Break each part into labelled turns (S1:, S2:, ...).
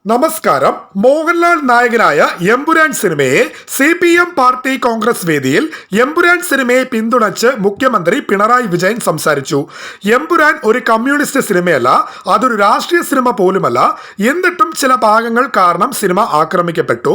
S1: നമസ്കാരം. മോഹൻലാൽ നായകനായ എമ്പുരാൻ സിനിമയെ CPM പാർട്ടി കോൺഗ്രസ് വേദിയിൽ എമ്പുരാൻ സിനിമയെ പിന്തുണച്ച് മുഖ്യമന്ത്രി പിണറായി വിജയൻ സംസാരിച്ചു. എമ്പുരാൻ ഒരു കമ്മ്യൂണിസ്റ്റ് സിനിമയല്ല, അതൊരു രാഷ്ട്രീയ സിനിമ പോലുമല്ല. എന്നിട്ടും ചില ഭാഗങ്ങൾ കാരണം സിനിമ ആക്രമിക്കപ്പെട്ടു.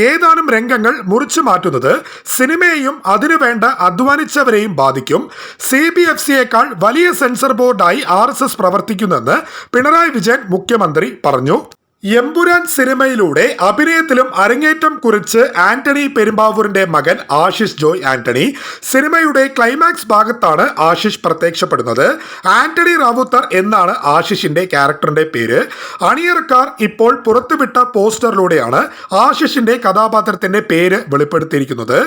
S1: ഏതാനും രംഗങ്ങൾ മുറിച്ചു മാറ്റുന്നത് സിനിമയെയും അതിനുവേണ്ട അധ്വാനിച്ചവരെയും ബാധിക്കും. CBFCയേക്കാൾ വലിയ സെൻസർ ബോർഡായി RSS പ്രവർത്തിക്കുന്നെന്ന് പിണറായി വിജയൻ മുഖ്യമന്ത്രി പറഞ്ഞു. എമ്പുരാൻ സിനിമയിലൂടെ അഭിനയത്തിലും അരങ്ങേറ്റം കുറിച്ച് ആന്റണി പെരുമ്പാവൂരിന്റെ മകൻ ആശിഷ് ജോയ് ആന്റണി. സിനിമയുടെ ക്ലൈമാക്സ് ഭാഗത്താണ് ആശിഷ് പ്രത്യക്ഷപ്പെടുന്നത്. ആന്റണി റാവുത്തർ എന്നാണ് ആശിഷിന്റെ ക്യാരക്ടറിന്റെ പേര്. അണിയറക്കാർ ഇപ്പോൾ പുറത്തുവിട്ട പോസ്റ്ററിലൂടെയാണ് ആശിഷിന്റെ കഥാപാത്രത്തിന്റെ പേര് വെളിപ്പെടുത്തിയിരിക്കുന്നത്.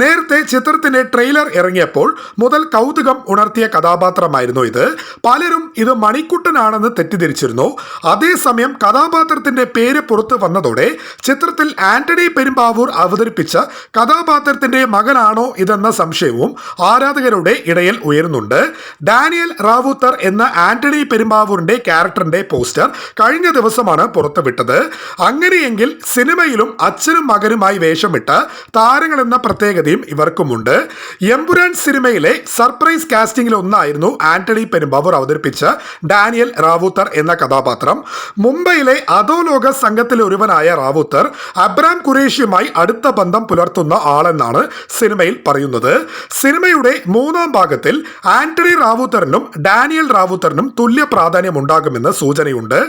S1: നേരത്തെ ചിത്രത്തിന്റെ ട്രെയിലർ ഇറങ്ങിയപ്പോൾ മുതൽ കൗതുകം ഉണർത്തിയ കഥാപാത്രമായിരുന്നു ഇത്. പലരും ഇത് മണിക്കുട്ടനാണെന്ന് തെറ്റിദ്ധരിച്ചിരുന്നു. അതേസമയം കഥാപാത്രത്തിന്റെ പേര് പുറത്തു വന്നതോടെ ചിത്രത്തിൽ ആന്റണി പെരുമ്പാവൂർ അവതരിപ്പിച്ച കഥാപാത്രത്തിന്റെ മകനാണോ ഇതെന്ന സംശയവും ആരാധകരുടെ ഇടയിൽ ഉയരുന്നുണ്ട്. ഡാനിയൽ റാവുത്തർ എന്ന ആന്റണി പെരുമ്പാവൂരിന്റെ ക്യാരക്ടറിന്റെ പോസ്റ്റർ കഴിഞ്ഞ ദിവസമാണ് പുറത്തുവിട്ടത്. അങ്ങനെയെങ്കിൽ സിനിമയിലും അച്ഛനും മകനുമായി വേഷമിട്ട താരങ്ങൾ എന്ന പ്രത്യേകതയും ഇവർക്കുമുണ്ട്. എമ്പുരാൻ സിനിമയിലെ സർപ്രൈസ് കാസ്റ്റിംഗിൽ ഒന്നായിരുന്നു ആന്റണി പെരുമ്പാവൂർ അവതരിപ്പിച്ച ഡാനിയൽ റാവുത്തർ എന്ന കഥാപാത്രം. മുംബൈയിലെ അധോലോക സംഘത്തിലെ ഒരുവനായ റാവുത്തർ അബ്രാം ഖുറേഷിയുമായി അടുത്ത ബന്ധം പുലർത്തുന്ന ആളെന്നാണ് സിനിമയിൽ പറയുന്നത്. സിനിമയുടെ മൂന്നാം ഭാഗത്തിൽ ആന്റണി റാവുത്തറിനും ഡാനിയൽ റാവുത്തറിനും തുല്യ പ്രാധാന്യമുണ്ടാകുമെന്ന് സൂചനയുണ്ട്.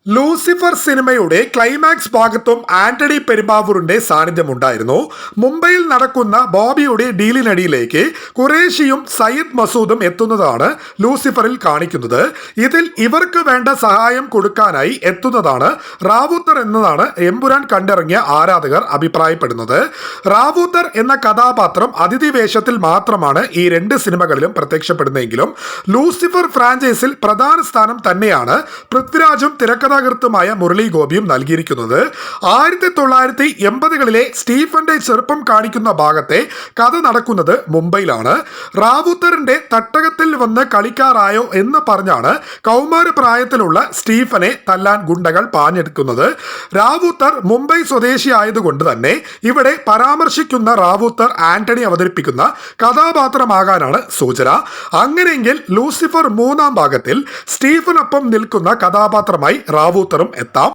S1: ലൂസിഫർ സിനിമയുടെ ക്ലൈമാക്സ് ഭാഗത്തും ആന്റണി പെരുമ്പാവൂരിന്റെ സാന്നിധ്യമുണ്ടായിരുന്നു. മുംബൈയിൽ നടക്കുന്ന ബോബിയുടെ ഡീലിനടിയിലേക്ക് ഖുറേഷിയും സയ്യിദ് മസൂദും എത്തുന്നതാണ് ലൂസിഫറിൽ കാണിക്കുന്നത്. ഇതിൽ ഇവർക്ക് വേണ്ട സഹായം കൊടുക്കാനായി എത്തുന്നതാണ് റാവുത്തർ എന്നതാണ് എമ്പുരാൻ കണ്ടിറങ്ങിയ ആരാധകർ അഭിപ്രായപ്പെടുന്നത്. റാവുത്തർ എന്ന കഥാപാത്രം അതിഥി വേഷത്തിൽ മാത്രമാണ് ഈ രണ്ട് സിനിമകളിലും പ്രത്യക്ഷപ്പെടുന്നതെങ്കിലും ലൂസിഫർ ഫ്രാഞ്ചൈസിൽ പ്രധാന സ്ഥാനം തന്നെയാണ് പൃഥ്വിരാജും തിരക്കഥാകൃത്തുമായ മുരളി ഗോപിയും നൽകിയിരിക്കുന്നത്. 1980കളിലെ സ്റ്റീഫന്റെ ചെറുപ്പം കാണിക്കുന്ന ഭാഗത്തെ കഥ നടക്കുന്നത് മുംബൈയിലാണ്. റാവുത്തറിന്റെ തട്ടകത്തിൽ വന്ന് കളിക്കാറായോ എന്ന് പറഞ്ഞാണ് കൗമാര പ്രായത്തിലുള്ള സ്റ്റീഫനെ തല്ലാൻ ഗുണ്ടകൾ പാഞ്ഞെടുക്കുന്നത്. റാവുത്തർ മുംബൈ സ്വദേശി ആയതുകൊണ്ട് തന്നെ ഇവിടെ പരാമർശിക്കുന്ന റാവുത്തർ ആന്റണി അവതരിപ്പിക്കുന്ന കഥാപാത്രമാകാനാണ് സൂചന. അങ്ങനെയെങ്കിൽ ലൂസിഫർ മൂന്നാം ഭാഗത്തിൽ സ്റ്റീഫനൊപ്പം നിൽക്കുന്ന കഥാപാത്രമായി റാവുത്തറും എത്താം.